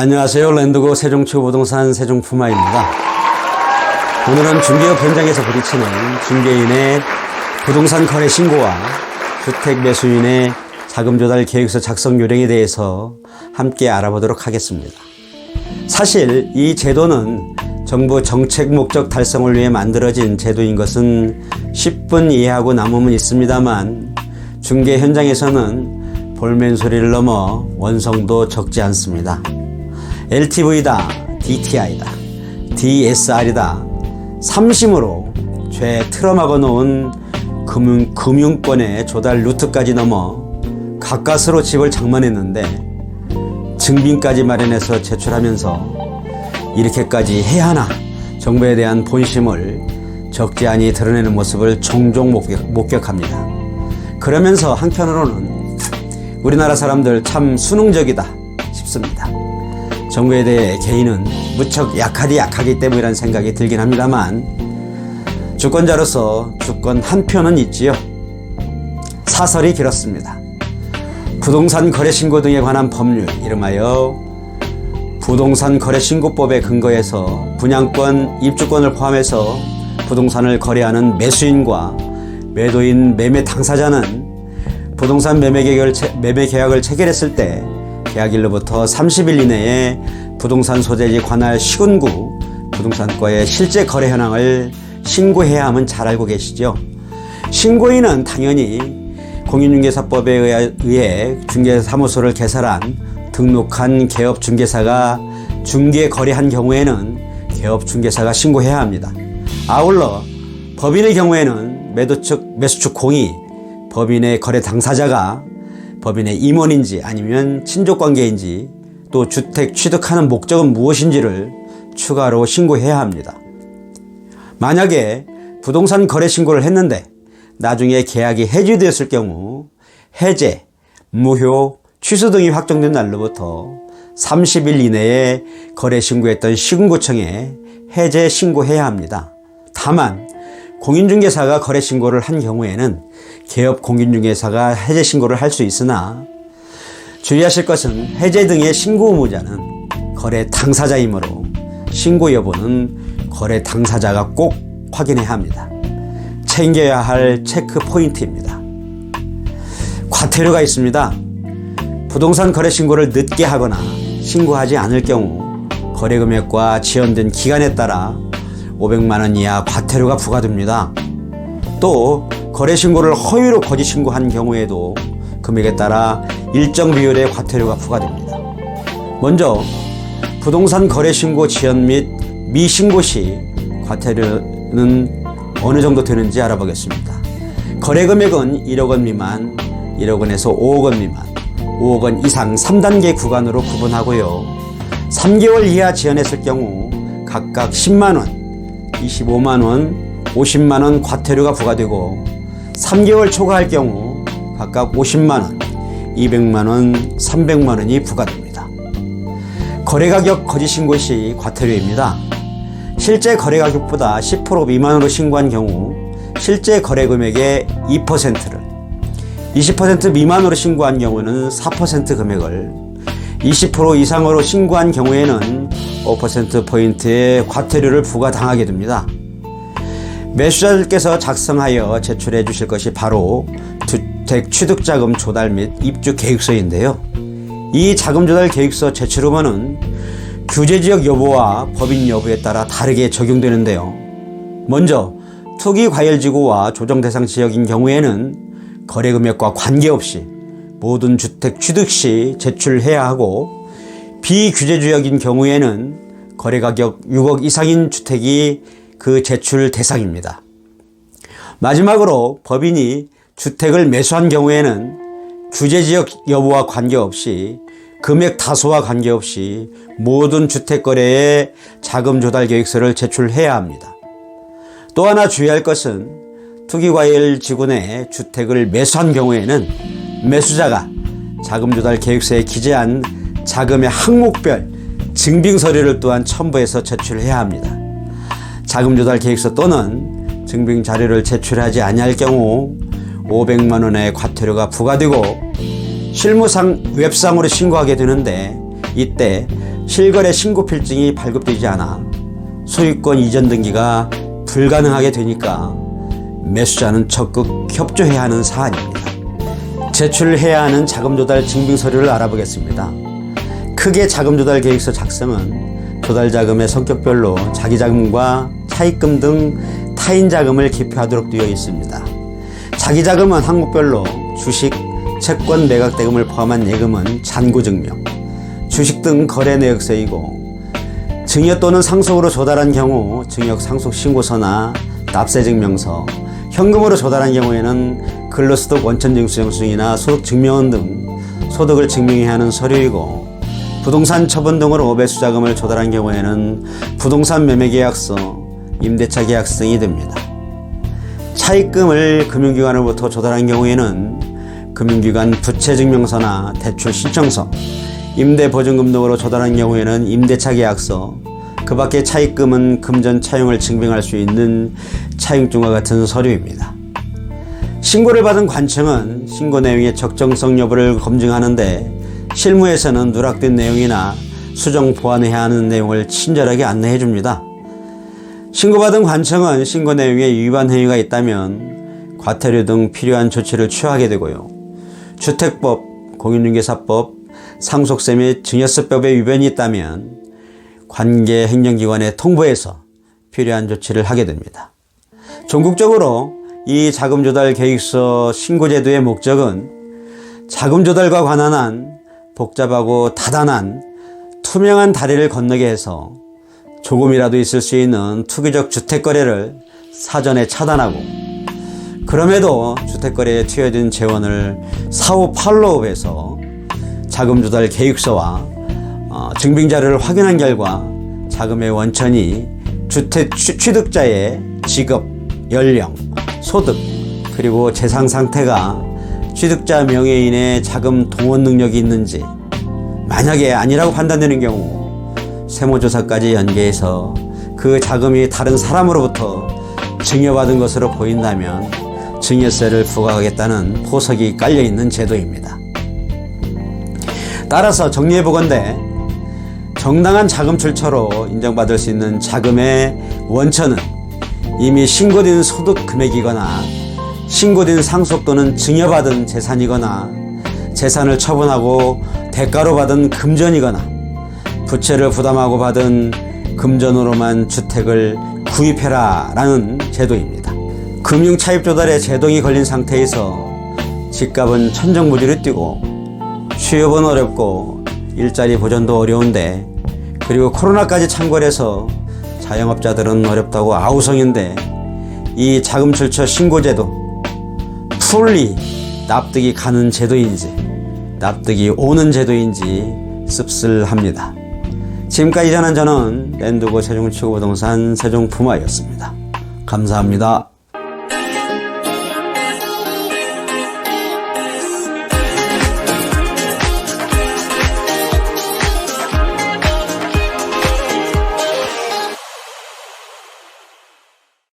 안녕하세요. 랜드고 세종치유부동산 세종푸마입니다. 오늘은 중개업 현장에서 부딪히는 중개인의 부동산 거래 신고와 주택 매수인의 자금 조달 계획서 작성 요령에 대해서 함께 알아보도록 하겠습니다. 사실 이 제도는 정부 정책 목적 달성을 위해 만들어진 제도인 것은 10분 이해하고 남음은 있습니다만 중개 현장에서는 볼멘 소리를 넘어 원성도 적지 않습니다. LTV다, DTI다, DSR이다, 삼심으로 죄 틀어막아 놓은 금융권의 조달 루트까지 넘어 가까스로 집을 장만했는데 증빙까지 마련해서 제출하면서 이렇게까지 해야 하나 정부에 대한 본심을 적지 않이 드러내는 모습을 종종 목격합니다. 그러면서 한편으로는 우리나라 사람들 참 수능적이다 싶습니다. 정부에 대해 개인은 무척 약하기 때문이라는 생각이 들긴 합니다만 주권자로서 주권 한 표는 있지요. 사설이 길었습니다. 부동산 거래신고 등에 관한 법률, 이름하여 부동산 거래신고법에 근거해서 분양권, 입주권을 포함해서 부동산을 거래하는 매수인과 매도인, 매매 당사자는 부동산 매매 계약을 체결했을 때 계약일로부터 30일 이내에 부동산 소재지 관할 시군구 부동산과의 실제 거래 현황을 신고해야 함은 잘 알고 계시죠? 신고인은 당연히 공인중개사법에 의해 중개사무소를 개설한 등록한 개업중개사가 중개 거래한 경우에는 개업중개사가 신고해야 합니다. 아울러 법인의 경우에는 매수 측 공이 법인의 거래 당사자가 법인의 임원인지 아니면 친족관계인지 또 주택 취득하는 목적은 무엇인지를 추가로 신고해야 합니다. 만약에 부동산 거래 신고를 했는데 나중에 계약이 해지되었을 경우 해제, 무효, 취소 등이 확정된 날로부터 30일 이내에 거래 신고했던 시군구청에 해제 신고해야 합니다. 다만 공인중개사가 거래 신고를 한 경우에는 개업 공인중개사가 해제 신고를 할 수 있으나 주의하실 것은 해제 등의 신고 의무자는 거래 당사자이므로 신고 여부는 거래 당사자가 꼭 확인해야 합니다. 챙겨야 할 체크 포인트입니다. 과태료가 있습니다. 부동산 거래 신고를 늦게 하거나 신고하지 않을 경우 거래 금액과 지연된 기간에 따라 500만 원 이하 과태료가 부과됩니다. 또 거래 신고를 허위로 거짓 신고한 경우에도 금액에 따라 일정 비율의 과태료가 부과됩니다. 먼저 부동산 거래 신고 지연 및 미신고 시 과태료는 어느 정도 되는지 알아보겠습니다. 거래 금액은 1억 원 미만, 1억 원에서 5억 원 미만, 5억 원 이상 3단계 구간으로 구분하고요. 3개월 이하 지연했을 경우 각각 10만 원, 25만 원, 50만 원 과태료가 부과되고 3개월 초과할 경우 각각 50만 원, 200만 원, 300만 원이 부과됩니다. 거래가격 거짓 신고 시 과태료입니다. 실제 거래가격보다 10% 미만으로 신고한 경우 실제 거래 금액의 2%를 20% 미만으로 신고한 경우는 4% 금액을 20% 이상으로 신고한 경우에는 5%포인트의 과태료를 부과당하게 됩니다. 매수자들께서 작성하여 제출해 주실 것이 바로 주택 취득자금 조달 및 입주 계획서인데요. 이 자금 조달 계획서 제출 의무는 규제지역 여부와 법인 여부에 따라 다르게 적용되는데요. 먼저 투기과열지구와 조정대상 지역인 경우에는 거래금액과 관계없이 모든 주택 취득 시 제출해야 하고 비규제지역인 경우에는 거래가격 6억 이상인 주택이 그 제출 대상입니다. 마지막으로 법인이 주택을 매수한 경우에는 규제지역 여부와 관계없이 금액 다소와 관계없이 모든 주택거래에 자금 조달 계획서를 제출해야 합니다. 또 하나 주의할 것은 투기과열 지구 내 주택을 매수한 경우에는 매수자가 자금 조달 계획서에 기재한 자금의 항목별 증빙 서류를 또한 첨부해서 제출해야 합니다. 자금 조달 계획서 또는 증빙 자료를 제출하지 아니할 경우 500만 원의 과태료가 부과되고 실무상 웹상으로 신고하게 되는데 이때 실거래 신고필증이 발급되지 않아 소유권 이전 등기가 불가능하게 되니까 매수자는 적극 협조해야 하는 사안입니다. 제출해야 하는 자금조달 증빙서류를 알아보겠습니다. 크게 자금조달 계획서 작성은 조달자금의 성격별로 자기자금과 차입금 등 타인자금을 기표하도록 되어 있습니다. 자기자금은 항목별로 주식, 채권 매각대금을 포함한 예금은 잔고증명, 주식 등 거래 내역서이고, 증여 또는 상속으로 조달한 경우 증여 상속 신고서나 납세증명서, 현금으로 조달한 경우에는 근로소득 원천징수영수증이나 소득증명원 등 소득을 증명해야 하는 서류이고, 부동산 처분 등으로 매수자금을 조달한 경우에는 부동산 매매계약서, 임대차 계약서 등이 됩니다. 차입금을 금융기관으로부터 조달한 경우에는 금융기관 부채증명서나 대출신청서, 임대보증금 등으로 조달한 경우에는 임대차 계약서, 그 밖에 차입금은 금전 차용을 증빙할 수 있는 차용증과 같은 서류입니다. 신고를 받은 관청은 신고 내용의 적정성 여부를 검증하는데 실무에서는 누락된 내용이나 수정 보완해야 하는 내용을 친절하게 안내해 줍니다. 신고받은 관청은 신고 내용에 위반 행위가 있다면 과태료 등 필요한 조치를 취하게 되고요. 주택법, 공인중개사법, 상속세 및 증여세법에 위반이 있다면 관계 행정기관에 통보해서 필요한 조치를 하게 됩니다. 전국적으로 이 자금조달 계획서 신고제도의 목적은 자금조달과 관한 한 복잡하고 다단한 투명한 다리를 건너게 해서 조금이라도 있을 수 있는 투기적 주택거래를 사전에 차단하고, 그럼에도 주택거래에 투여진 재원을 사후 팔로우업해서 자금조달 계획서와 증빙자료를 확인한 결과 자금의 원천이 주택 취득자의 직업, 연령, 소득, 그리고 재산 상태가 취득자 명예인의 자금 동원 능력이 있는지, 만약에 아니라고 판단되는 경우 세무조사까지 연계해서 그 자금이 다른 사람으로부터 증여받은 것으로 보인다면 증여세를 부과하겠다는 포석이 깔려있는 제도입니다. 따라서 정리해보건대 정당한 자금 출처로 인정받을 수 있는 자금의 원천은 이미 신고된 소득 금액이거나 신고된 상속 또는 증여받은 재산이거나 재산을 처분하고 대가로 받은 금전이거나 부채를 부담하고 받은 금전으로만 주택을 구입해라 라는 제도입니다. 금융차입조달에 제동이 걸린 상태에서 집값은 천정부지를 뛰고 취업은 어렵고 일자리 보전도 어려운데, 그리고 코로나까지 참고해서 자영업자들은 어렵다고 아우성인데 이 자금 출처 신고제도 풀리 납득이 가는 제도인지 납득이 오는 제도인지 씁쓸합니다. 지금까지 저는 랜드고 세종치구부동산 세종부마였습니다. 감사합니다.